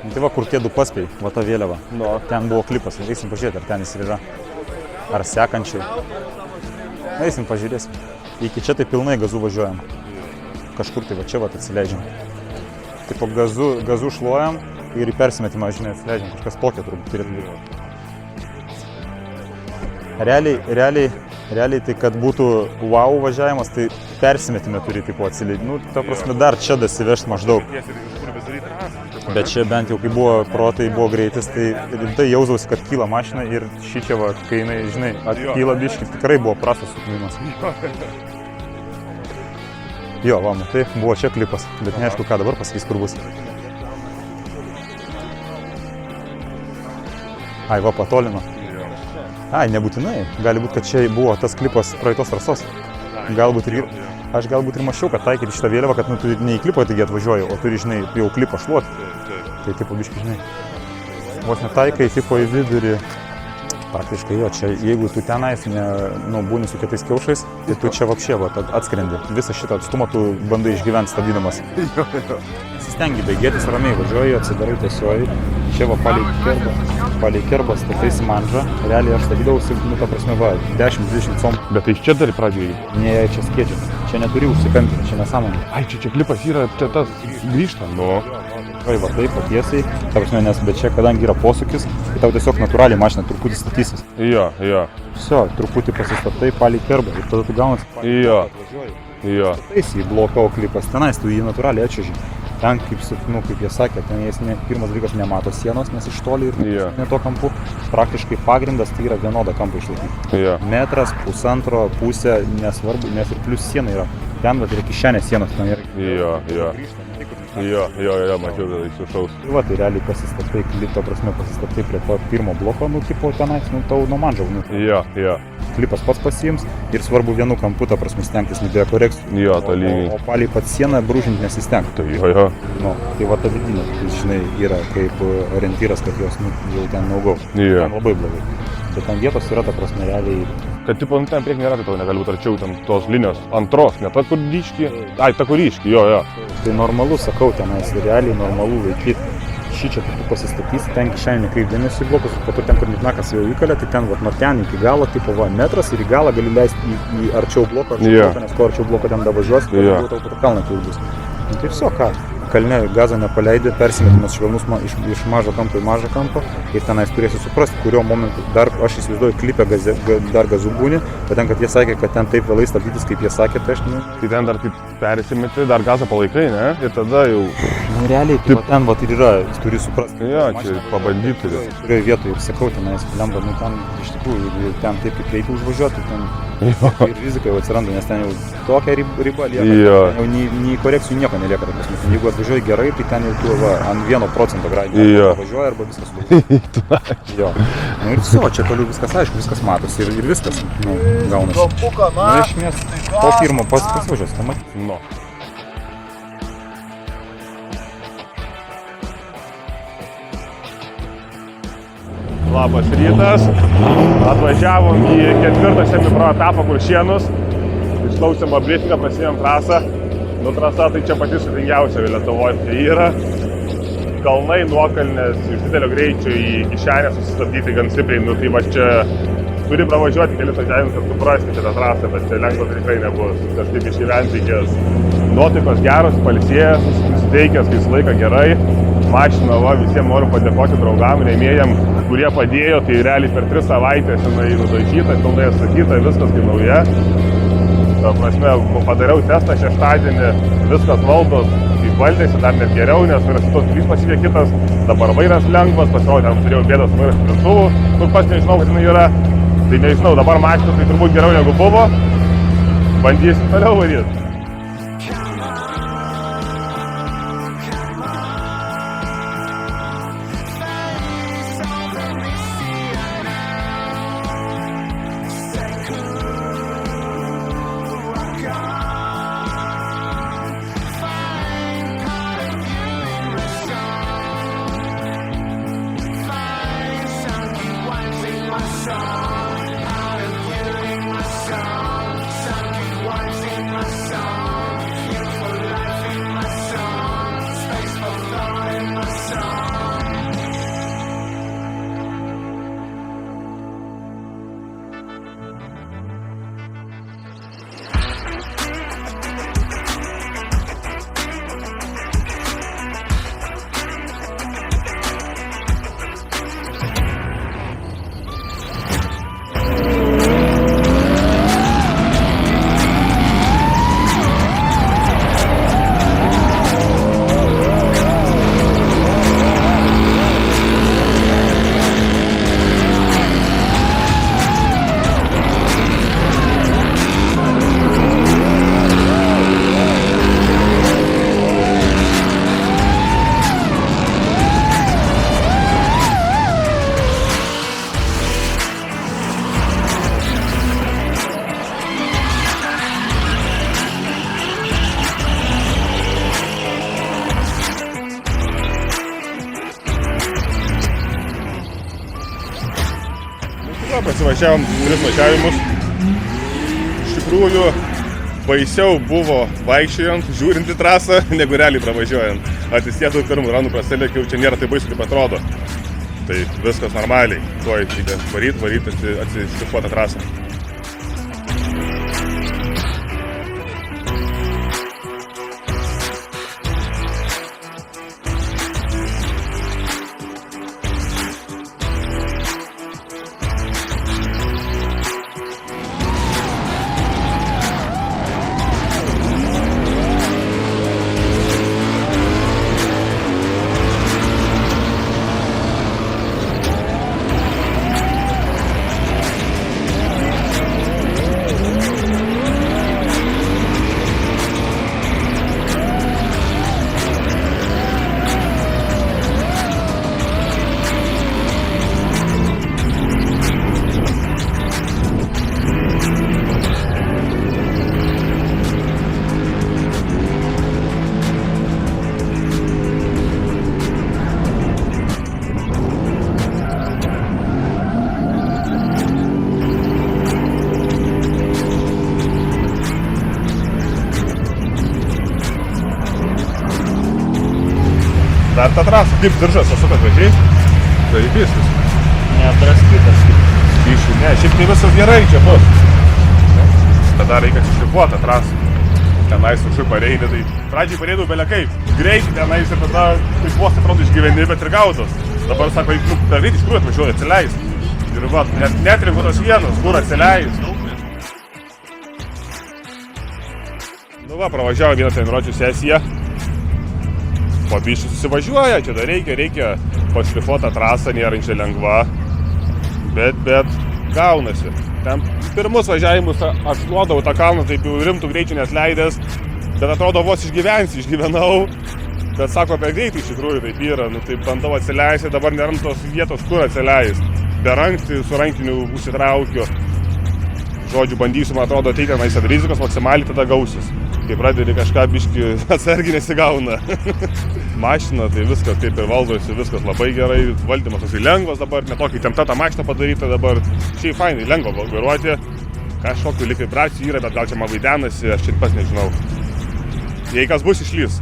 Tai va, kur tie du paspėjai, va ta vėliava. No. Ten buvo klipas, eisim pažiūrėti, ar ten jis yra. Ar sekančiai. Eisim pažiūrėsim. Iki čia tai pilnai gazų važiuojam. Kažkur tai va čia va atsileidžiam. Taip gazų šluojam ir į persimetimą, žinai, atsileidžiam. Kažkas tokio turbūt turėtų būti. Realiai tai, kad būtų wow važiavimas, tai persimetime turi tipo atsileidžiam. Nu, ta prasme, dar čia dasivešt maždaug. Bet čia bent jau, kai buvo protai, buvo greitis, tai rimtai jausdavausi, kad kyla mašina ir šičia va, kai jinai, žinai, atkyla biškį, tikrai buvo prastas sukūmimas. Jo, va, matai, buvo čia klipas, bet neaišku, ką dabar pasakys, kur bus. Ai, va, patolino. Ai, nebūtinai. Gali būti, kad čia buvo tas klipas praeitos trasos. Galbūt ir... Aš galbūt ir mačiau, kad taikyti šitą vėliavą, kad nu, tu ne į klipą taigi atvažiuoji, o turi, žinai, jau klipą šluoti. Tai tipo biškai, žinai, vos netaikai tipo į vidurį. Praktiškai jo, čia jeigu tu tenais būni su kitais kiaušais, tai tu čia vapšė atskrendi. Visą šitą atstumą tu bandai išgyventi stabdydamas. Nesistengi baigėtis ramiai, važiuoji, atsidarai tiesioji. Čia va palei kerbą stataisi manžą. Realiai aš statydavausi, nu ta prasme va, 10-20 com. Bet tai čia dar pradžiai? Ne, čia skėdžias. Čia neturi užsikampinti, čia nesąmonė. Ai, čia klipas yra, čia tas grįžta. Nu. Va taip, patiesiai, ta prasme, nes bet čia, kadangi yra posūkis, tai tau tiesiog natūraliai mašina truputį statysis. Jo. Visio, truputį pasistatai palei kerbą ir tada tu gaunasi palei Jo. Stataisi į bloką klipas, tenais tu jį natūraliai atčiuoži. Ten, kaip jie sakė, ten jis pirmas dalykas nemato sienos, nes iš toli ir ne to kampu. Praktiškai pagrindas tai yra vienodą kampą išlaikyti. Metras, pusantro, pusė, nesvarbu, nes ir plius siena yra. Ten vat yra kišenė sienos, ten yra. Jo, mačiau, kad jis užšaus. Tai va, tai realiai pasistatai, klipto prasme pasistatai prie to pirmo bloko, nu, tipo tenais, nu, tau nuo manžau. Jo. Klipas pats pasiims ir svarbu vienu kampu, ta prasme, stengtis nebėra korekcijų. Jo, to lygiai. O palei pat sieną brūžinti nesistengti. Tai jo. Nu, tai va ta vidinė, žinai, yra kaip orientyras, kad jos jau ten naugau. Jo. Ten labai blogai. Bet ten vietos yra, ta prasme, realiai. Kad tipo, ten priek nėra, tai tau negali būti arčiau ten tos linijos antros, ne ta kur ryški. Ai, ta kur ryški, jo. Tai normalu, sakau, tenais realiai normalu laikyti. Šičia tu pasistatysi, ten kišenį nekreipdėmėsi į blokus, po to ten, kur mitnakas jau įkalė, tai ten nuo ten iki galo, tipo va, metras ir į galą gali leisti į arčiau bloko, nes kuo arčiau bloko ten davažiuos, tai jau tau po to kalną kilbus. Tai viso ką, kalne gazą nepaleidė, persimetimas švelnus iš mažo kampo į mažą kampą ir tenais turėsi suprasti, kurio momentu dar, aš įsivaizduoju, klipę dar gazų būni, bet ten, kad jie sakė, kad ten taip vėlai stabdytis, kaip jie sakė, tai aš ne. Tai ten dar taip persimeti, dar gazą palaikai, ne? Ir tada jau... Nu, realiai, tai va ten va ir yra, jis turi suprasti. Jo, čia pabandyti turi. Kurioje vietoje ir sakau, tenais lemba, nu ten iš tikrųjų, jeigu ten taip kaip reikia užvažiuoti, ten ir rizika jau atsiranda, nes ten jau tokia riba lieka, jau nei korekcijų nieko nelieka. Jeigu atvažiuoji gerai, tai ten jau tu va, ant 1% gradį važiuoji arba viskas lūžia. Jo. Nu ir viso, čia toliau viskas aišku, viskas matosi ir viskas gaunasi. Nu, iš esmės, po pirmo pasivažiuos, tai matyti. No. Labas rytas, atvažiavom į 4. semipro etapą Kuršėnus, išklausėm briefingą, prasidėjom trasą. Nu, trasa tai čia pati sudėtingiausia Lietuvoje tai yra. Kalnai, nuokalnės, iš didelio greičio į kišenę susistabdyti gan stipriai. Nu, tai va čia turi pravažiuoti kelis važiavimus, kad suprasti šitą trasą, bet čia lengva tikrai nebus. Kažkaip išgyventi reikės. Nuotaikos geros, pailsėjęs, nusiteikęs, kai visą laiką gerai. Mašina, va, visiems noriu padėkoti draugam, rėmėjam, kurie padėjo, tai realiai per 3 savaitės jinai nudažyta, pilnai atstatyta, viskas kaip nauja. Ta prasme, padariau testą šeštadienį, viskas valdos, kaip valdėsi, dar net geriau, nes vairas tos pasivė kitas, dabar vairas lengvas, pasirodė, ten turėjau bėdas vairas sprintuvų, kur pas nežinau, kad jinai yra, tai nežinau, dabar mašina tai turbūt geriau negu buvo, bandysim toliau varyti. Out of you in my soul, some keep watching my soul. Pasivažiavom 3 važiavimus. Iš tikrųjų, baisiau buvo vaikščiojant, žiūrint į trasą, negu realiai pravažiuojant. Atsisėdau pirmų ranų prasilėkiau, čia nėra taip baisu, kaip atrodo. Tai viskas normaliai. Tuoj reikia varyti atsišlifuotą trasą. Dar ta trasa, kaip diržas, susukas gražiai. Zaibys viskas. Neapdraskytas. Skysčių, ne, šiaip tai viskas gerai čia bus. Tada reikia atsišlifuoti trasą. Tenais viršui pareini, tai pradžiai pareidau belia kaip. Greitai tenais ir tada taip vos atrodo išgyveni, bet ir gaudos. Dabar sako, per greit iš tikrųjų atvažiuoju atsileis. Ir va, netrinku tos vienos, kur atsileis. Nu va, pravažiavo vieną treniruočių sesiją. Po biščių susivažiuoja, čia dar reikia pašlifuotą trasą, nėra čia lengva, bet gaunasi. Ten pirmus važiavimus aš šluodavau tą kalną, taip jau rimtų greičių nesleidęs, bet atrodo vos išgyvenau, bet sako, per greitai iš tikrųjų taip yra, nu taip bandau atsileisti, dabar neram tos vietos, kur atsileist. Be rankti, su rankiniu užsitraukiu. Žodžiu, bandysiu, man atrodo, ateiti tenais ant rizikos, maksimaliai tada gausis. Kai pradedi kažką biškį atsargiai nesigauna. Mašina, tai viskas kaip ir valdosi, viskas labai gerai, valdymas toksai lengvas dabar, netokį įtempta ta mašina padaryta dabar. Šiaip fainai, lengva vairuoti, kažkokiu lyg vibracijų yra, bet gal čia man vaidenasi, aš čia pats nežinau. Jei kas bus, išlys.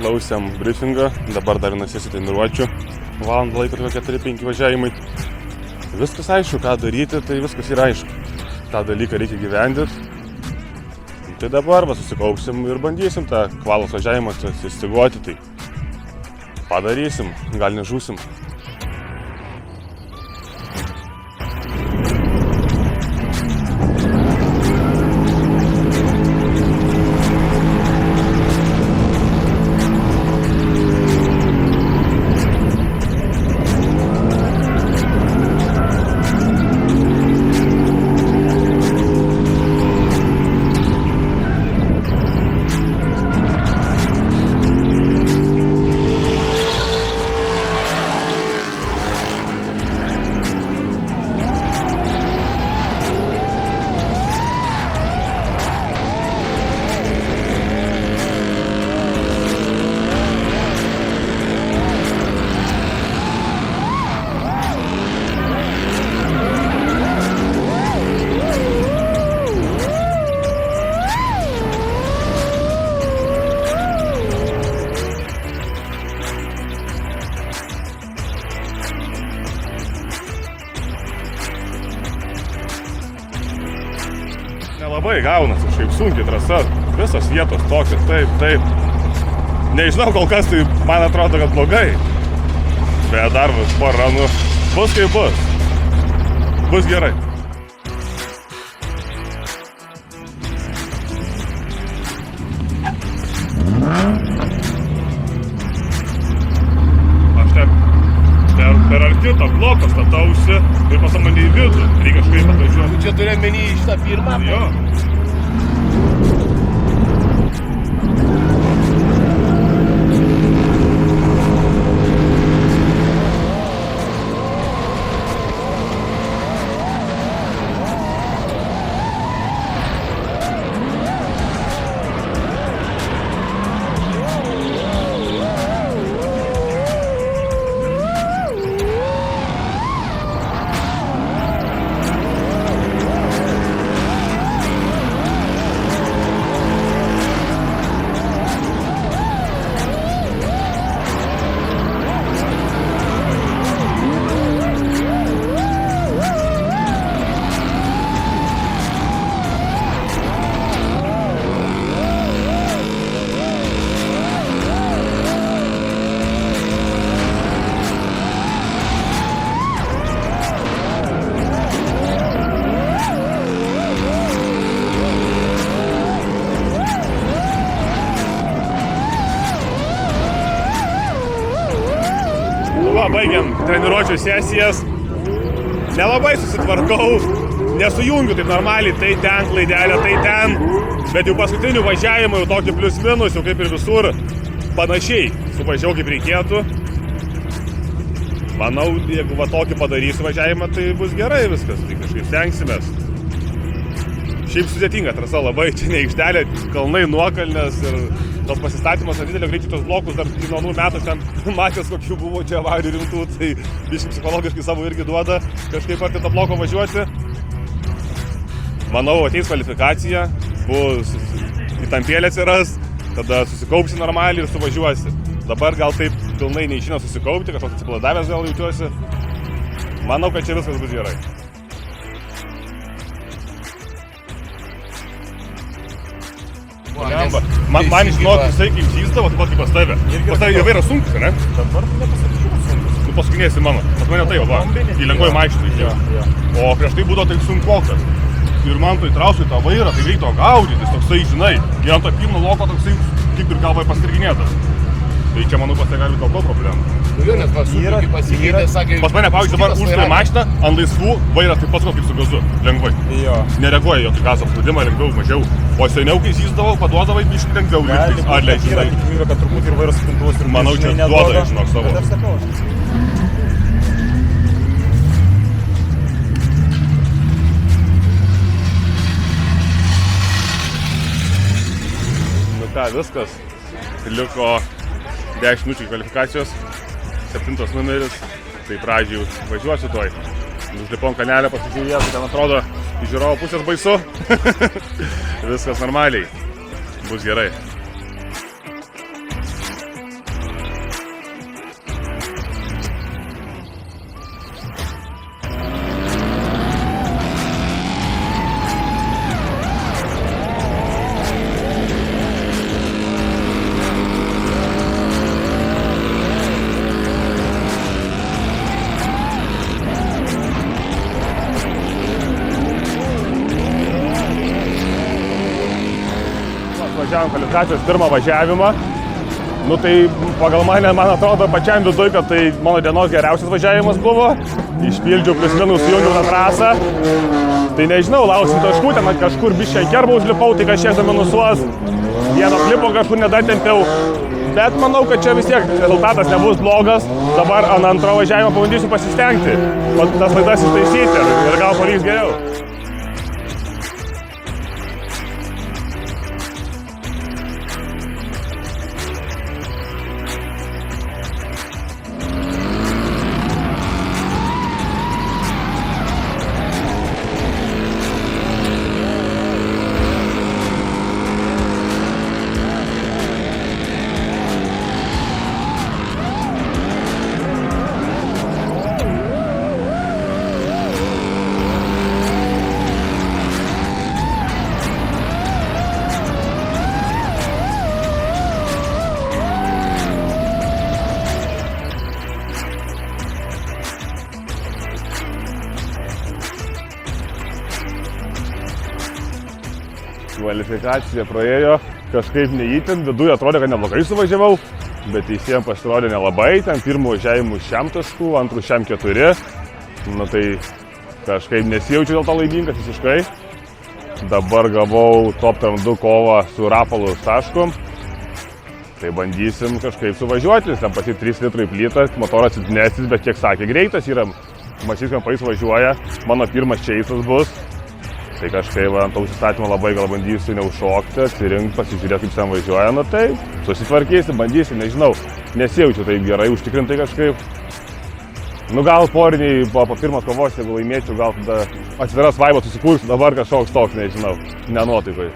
Išklausėm briefingą, dabar dar nusėsiu treniruočių, valandą laiko tokie 4-5 važiavimai. Viskas aišku, ką daryti, tai viskas yra aišku. Tą dalyką reikia gyvendyti. Tai dabar susikaupsim ir bandysim tą kvalos važiavimą susistiguoti, tai padarysim, gal nežūsim. Nelabai gaunasi, šiaip sunkiai trasa, visos vietos tokios, taip. Nežinau, kol kas tai man atrodo, kad blogai, bet dar porą ranų bus kaip bus, bus gerai. Aš per arti to bloko statausi ir pasąmonį į vidų, reikia kažkaip atvažiuoti. Čia turi omeny šitą pirmą? Jo. Nu va, baigiam treniruočių sesijas. Nelabai susitvarkau, nesujungiu taip normaliai, tai ten klaidelė, tai ten. Bet jau paskutinių važiavimų jau tokį plius minus, jau kaip ir visur panašiai suvažiavau kaip reikėtų. Manau, jeigu va tokį padarysiu važiavimą, tai bus gerai viskas, tai kažkaip stengsimės. Šiaip sudėtinga trasa labai, čia ne aikštelė, kalnai, nuokalnės ir tas pasistatymas ant didelio greičio tos blokus dar nuo anų metų ten matęs, kokių buvo čia avarijų rimtų, tai biškai psichologiškai savo irgi duoda kažkaip arti to bloko važiuoti. Manau, ateis kvalifikacija, bus įtampėlė atsiras, tada susikaupsi normaliai ir suvažiuosi. Dabar gal taip pilnai neišina susikaupti, kažkoks atsipalaidavęs gal jaučiuosi. Manau, kad čia viskas bus gerai. Man žinok, visai kaip žįzdavo, taip pat kaip pas tave. Pas tave jau yra sunkus, ne? Dabar nepasakyčiau sunkus. Tu paskutinėsi mano. Pas mane tai, va, į lengvai maikštą išėjo. O prieš tai būdavo taip sunkokas. Ir man tai trausiu tą vairą, tai reikėjo gaudytis, toksai, žinai. Ir ant to pilno loko toksai, kaip ir galvai paskirginėtas. Tai čia, manau, pas tai gali būti dėl to problemų. Jo, nes man sunkiai pasikeitė, sakė... Pas mane, pavyzdžiui, dabar užstoji mašiną, ant laisvų vairas taip pats kaip su gazu, lengvai. Jo. Nereaguoja jokį gazo apspaudimą, lengviau, mažiau. O seniau, kai žįsdavau, paduodavai biškį lengviau lygtis. Ar leidžiai? Yra tikimybė, kad turbūt ir vairas spintuvus ir manau, čia duoda, žinok, savo. Bet aš sakau. Nu ką, viskas. Liko 10 minučių kvalifikacijos, 7 numeris, tai pradžiai važiuosiu toj. Užlipom kanelę, pasižiūrėjau, ten atrodo iš žiūrovo pusės baisu. Viskas normaliai, bus gerai. Važiavom kvalifikacijos pirmą važiavimą. Nu tai pagal mane, man atrodo pačiam vidui, kad tai mano dienos geriausias važiavimas buvo. Išpildžiau plius minus, sujungiau tą trasą. Tai nežinau, lauksim taškų, ten kažkur biškai kerbą užlipau, tai kažkiek minusuos. Vieno klipo kažkur nedatempiau. Bet manau, kad čia vis tiek rezultatas nebus blogas. Dabar ant antro važiavimo pabandysiu pasistengti. Tas klaidas ištaisyti ir gal pavyks geriau. Kvalifikacija praėjo kažkaip neįtin, viduje atrodė, kad neblogai suvažiavau, bet teisėjams pasirodė nelabai, ten pirmų važiavimų šiam taškų, antrų šiam 4, nu tai kažkaip nesijaučiu dėl to laimingas visiškai. Dabar gavau top 2 kovą su Rapalu taškom, tai bandysim kažkaip suvažiuoti, ten pasi 3 litrai plyta, motoras silpnesnis, bet kiek sakė, greitas yra, mašys kampais važiuoja, mano pirmas čeisas bus. Tai kažkaip ant to užsistatymo labai gal bandysiu neužšokti, atsirinkti, pasižiūrėti, kaip ten važiuoja, nu tai susitvarkysim, bandysim, nežinau, nesijaučiu taip gerai, užtikrintai kažkaip. Nu gal poriniai po pirmos kovos, jeigu laimėčiau, gal tada atsiveras vaibas susikursiu, dabar kažkoks toks, nežinau, nenuotaikoj.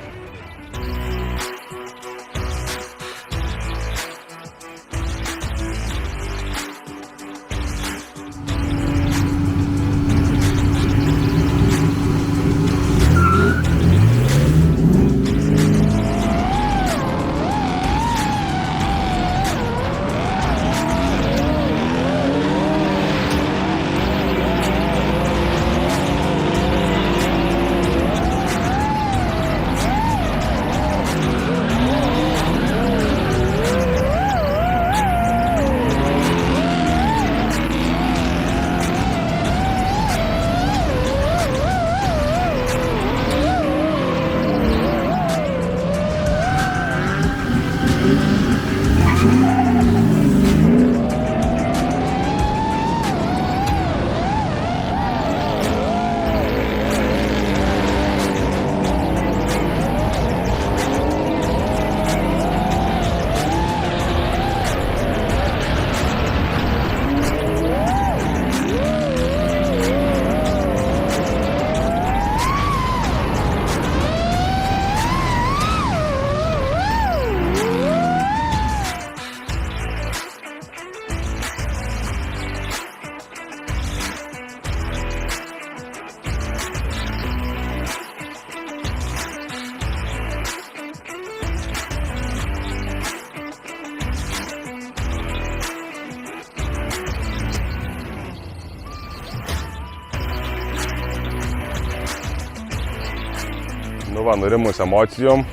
Nu va, nurimus emocijom.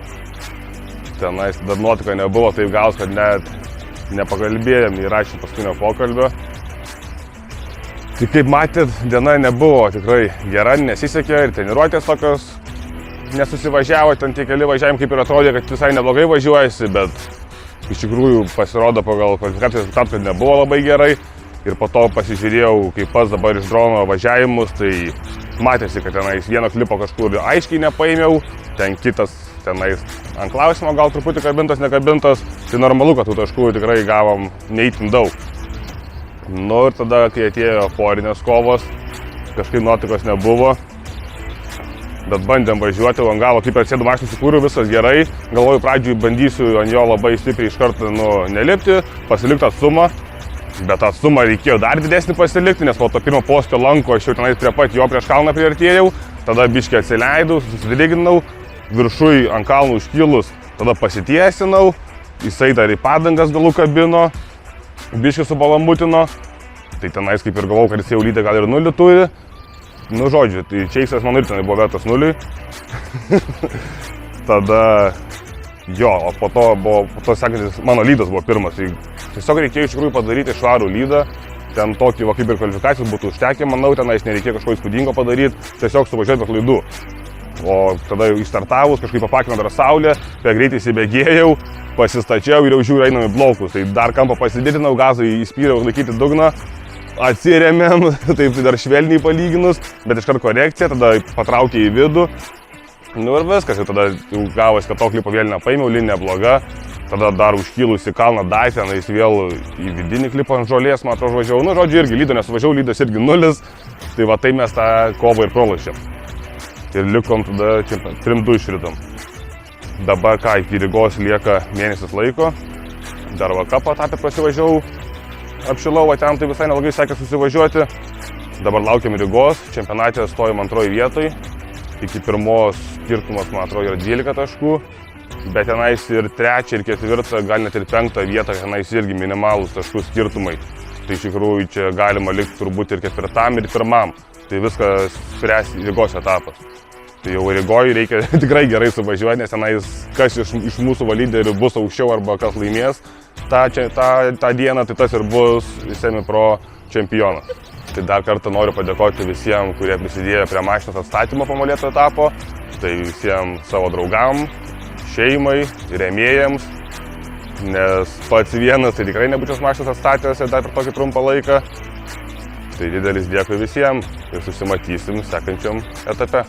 Tenais dar nuotika nebuvo, taip gaus, kad net nepakalbėjom, įrašėm paskutinio pokalbio. Tai kaip matėt, diena nebuvo tikrai gera, nesisekė ir treniruotės tokios nesusivažiavo, ten tie keli važiavimai kaip ir atrodė, kad visai neblogai važiuojasi, bet iš tikrųjų pasirodo pagal kvalifikacijos rezultatą, kad nebuvo labai gerai. Ir po to pasižiūrėjau, kaip pats dabar iš drono važiavimus, tai matėsi, kad tenais vieno klipo kažkur aiškiai nepaėmiau, ten kitas tenais ant klausimo gal truputį kabintas, nekabintas, tai normalu, kad tų taškų tikrai gavom neįtin daug. Nu ir tada, kai atėjo porinės kovos, kažkaip nuotaikos nebuvo, bet bandėm važiuoti, ant galo kaip atsėdu mašiną sukūriau, viskas gerai, galvoju pradžiui bandysiu ant jo labai stipriai iš karto nelipti, pasilikti atstumą. Bet atstumą reikėjo dar didesnį pasilikti, nes po to pirmo posto lanko aš jau tenais prie pat jo prieš kalną priartėjau, tada biškį atsileidau, susidriginau, viršui ant kalnų užkilus, tada pasitiesinau, jisai dar į padangas galų kabino, biškį subalambutino, tai tenais kaip ir galvau, kad jis jau lydę gal ir 0 turi. Nu žodžiu, tai Čeisas man ir tenai buvo vertas 0. Tada jo, o po to sekantis mano lydas buvo pirmas. Tai tiesiog reikėjo iš tikrųjų padaryti švarų lydą. Ten tokį, va, kaip ir kvalifikacijos būtų užtekę, manau, tenais nereikėjo kažko įspūdingo padaryti, tiesiog suvažiuoti be klaidų. O tada jau išstartavus, kažkaip papakino dar saulė, per greitai įsibėgėjau, pasistačiau ir jau žiūriu einam į blokus. Tai dar kampą pasididinau, gazą įspyriau laikyti dugną, atsirėmėm, taip dar švelniai palyginus, bet iškart korekcija, tada patraukė į vidų. Nu ir viskas, jau tada jau gavosi, kad to klipo vėl nepaėmiau, linija bloga. Tada dar užkilusi kalną Daisen, jis vėl į vidinį klipą ant žolės, man atrodo, važiavau. Nu, žodžiu, irgi lydo nesuvažiavau, lydas irgi 0. Tai va, tai mes tą kovą ir pralašėm. Ir likom tada 3-2 išritom. Dabar ką, iki Rygos lieka mėnesis laiko. Dar vakapą etapę prasivažiavau, apšilau, va ten tai visai nelgai sekė susivažiuoti. Dabar laukiam Rygos, čempionate stojom 2 vietoj. Iki pirmos skirtumas, man atrodo, yra 12 taškų. Bet tenais ir 3 ir 4, gal net ir 5 vietą, tenais irgi minimalūs taškų skirtumai. Tai iš tikrųjų čia galima likti turbūt ir 4 ir 1. Tai viskas spręs Rygos etapas. Tai jau Rygoje reikia tikrai gerai suvažiuoti, nes tenais kas iš mūsų lyderių bus aukščiau arba kas laimės tą dieną, tai tas ir bus semi-pro čempionas. Tai dar kartą noriu padėkoti visiems, kurie prisidėjo prie mašinos atstatymo po molėtų etapo. Tai visiems savo draugam, šeimai, rėmėjams, nes pats vienas tai tikrai nebūčiau mašinos atstatęs ir dar per tokį trumpą laiką. Tai didelis dėkui visiems ir susimatysim sekančiam etape.